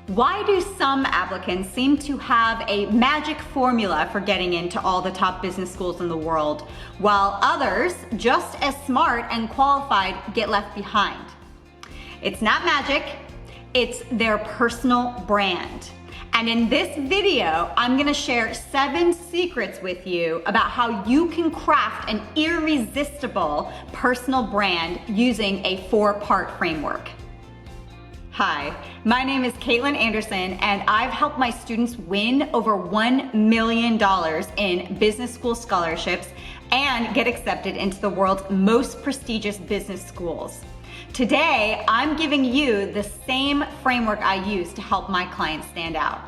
Why do some applicants seem to have a magic formula for getting into all the top business schools in the world, while others, just as smart and qualified, get left behind? It's not magic, it's their personal brand. And in this video, I'm gonna share 7 secrets with you about how you can craft an irresistible personal brand using a 4-part framework. Hi, my name is Caitlin Anderson, and I've helped my students win over $1 million in business school scholarships and get accepted into the world's most prestigious business schools. Today, I'm giving you the same framework I use to help my clients stand out.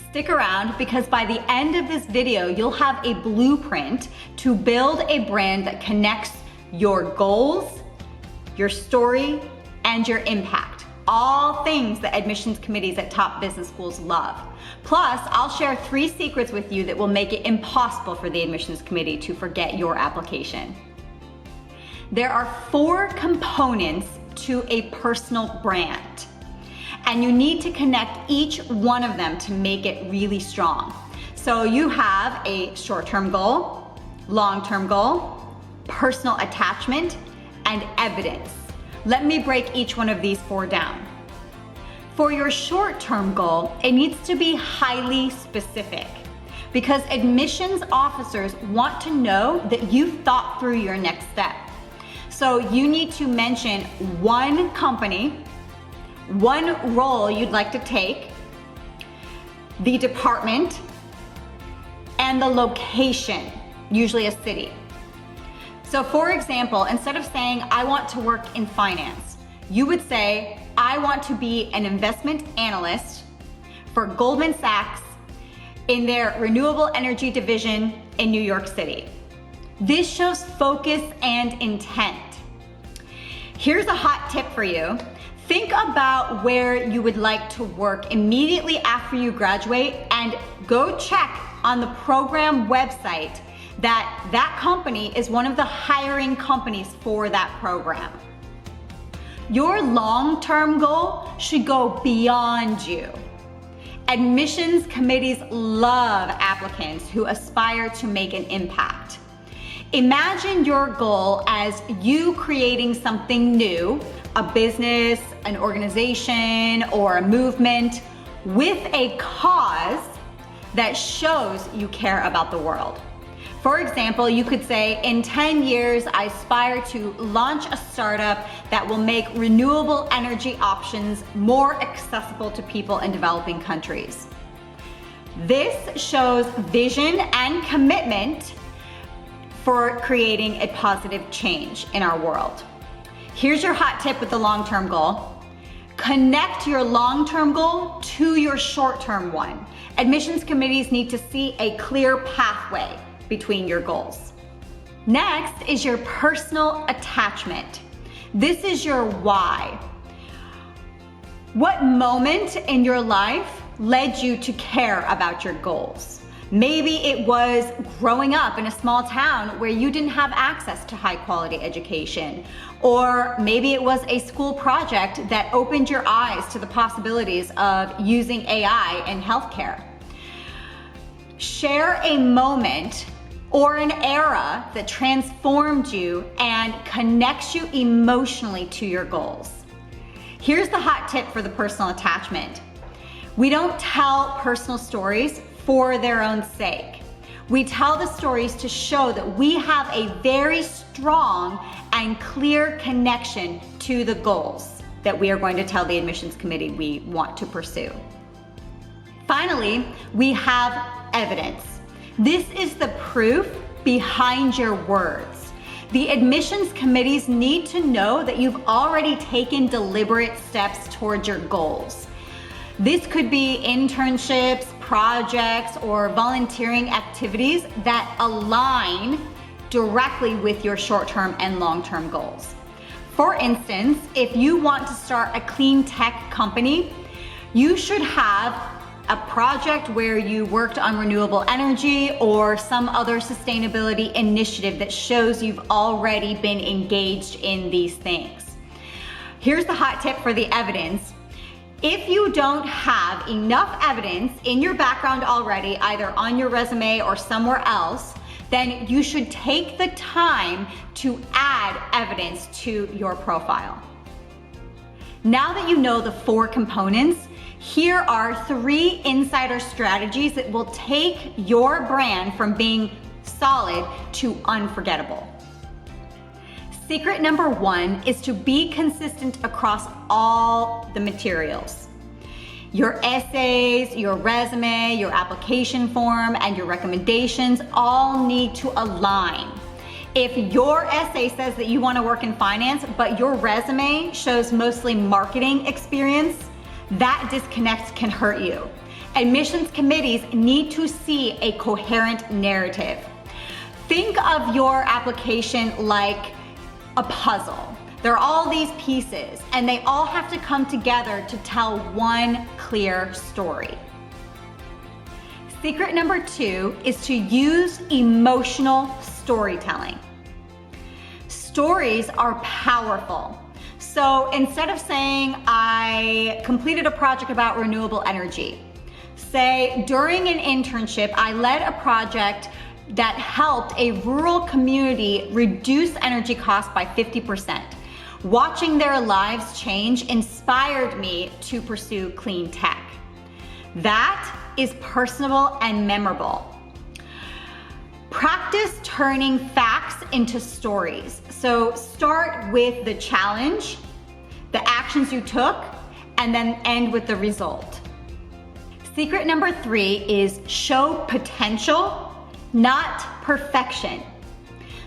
Stick around, because by the end of this video, you'll have a blueprint to build a brand that connects your goals, your story, and your impact. All things that admissions committees at top business schools love. Plus, I'll share 3 secrets with you that will make it impossible for the admissions committee to forget your application. There are 4 components to a personal brand, and you need to connect each one of them to make it really strong. So you have a short-term goal, long-term goal, personal attachment, and evidence. Let me break each one of these 4 down. For your short-term goal, it needs to be highly specific, because admissions officers want to know that you've thought through your next step. So you need to mention one company, one role you'd like to take, the department, and the location, usually a city. So for example, instead of saying, I want to work in finance, you would say, I want to be an investment analyst for Goldman Sachs in their renewable energy division in New York City. This shows focus and intent. Here's a hot tip for you. Think about where you would like to work immediately after you graduate, and go check on the program website that company is one of the hiring companies for that program. Your long-term goal should go beyond you. Admissions committees love applicants who aspire to make an impact. Imagine your goal as you creating something new, a business, an organization, or a movement with a cause that shows you care about the world. For example, you could say, in 10 years, I aspire to launch a startup that will make renewable energy options more accessible to people in developing countries. This shows vision and commitment for creating a positive change in our world. Here's your hot tip with the long-term goal. Connect your long-term goal to your short-term one. Admissions committees need to see a clear pathway between your goals. Next is your personal attachment. This is your why. What moment in your life led you to care about your goals? Maybe it was growing up in a small town where you didn't have access to high quality education. Or maybe it was a school project that opened your eyes to the possibilities of using AI in healthcare. Share a moment or an era that transformed you and connects you emotionally to your goals. Here's the hot tip for the personal attachment. We don't tell personal stories for their own sake. We tell the stories to show that we have a very strong and clear connection to the goals that we are going to tell the admissions committee we want to pursue. Finally, we have evidence. This is the proof behind your words. The admissions committees need to know that you've already taken deliberate steps towards your goals. This could be internships, projects, or volunteering activities that align directly with your short-term and long-term goals. For instance, if you want to start a clean tech company, you should have a project where you worked on renewable energy or some other sustainability initiative that shows you've already been engaged in these things. Here's the hot tip for the evidence. If you don't have enough evidence in your background already, either on your resume or somewhere else, then you should take the time to add evidence to your profile. Now that you know the 4 components, here are 3 insider strategies that will take your brand from being solid to unforgettable. Secret number 1 is to be consistent across all the materials. Your essays, your resume, your application form, and your recommendations all need to align. If your essay says that you want to work in finance, but your resume shows mostly marketing experience, that disconnect can hurt you. Admissions committees need to see a coherent narrative. Think of your application like a puzzle. There are all these pieces, and they all have to come together to tell one clear story. Secret number 2 is to use emotional storytelling. Stories are powerful. So instead of saying, I completed a project about renewable energy, say, during an internship, I led a project that helped a rural community reduce energy costs by 50%. Watching their lives change inspired me to pursue clean tech. That is personable and memorable. Practice turning facts into stories. So start with the challenge, the actions you took, and then end with the result. Secret number 3 is show potential, not perfection.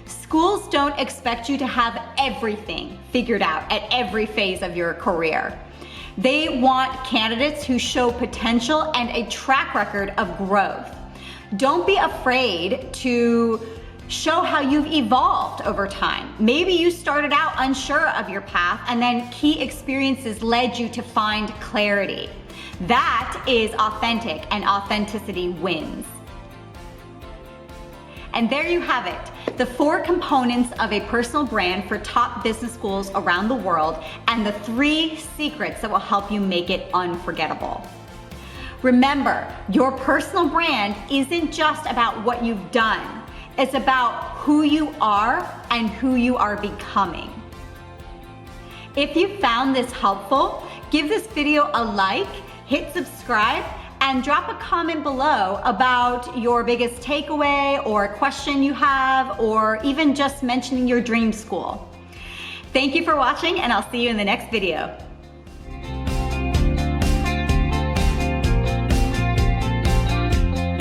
Schools don't expect you to have everything figured out at every phase of your career. They want candidates who show potential and a track record of growth. Don't be afraid to show how you've evolved over time. Maybe you started out unsure of your path and then key experiences led you to find clarity. That is authentic, and authenticity wins. And there you have it, the 4 components of a personal brand for top business schools around the world, and the 3 secrets that will help you make it unforgettable. Remember, your personal brand isn't just about what you've done. It's about who you are and who you are becoming. If you found this helpful, give this video a like, hit subscribe, and drop a comment below about your biggest takeaway or a question you have, or even just mentioning your dream school. Thank you for watching, and I'll see you in the next video.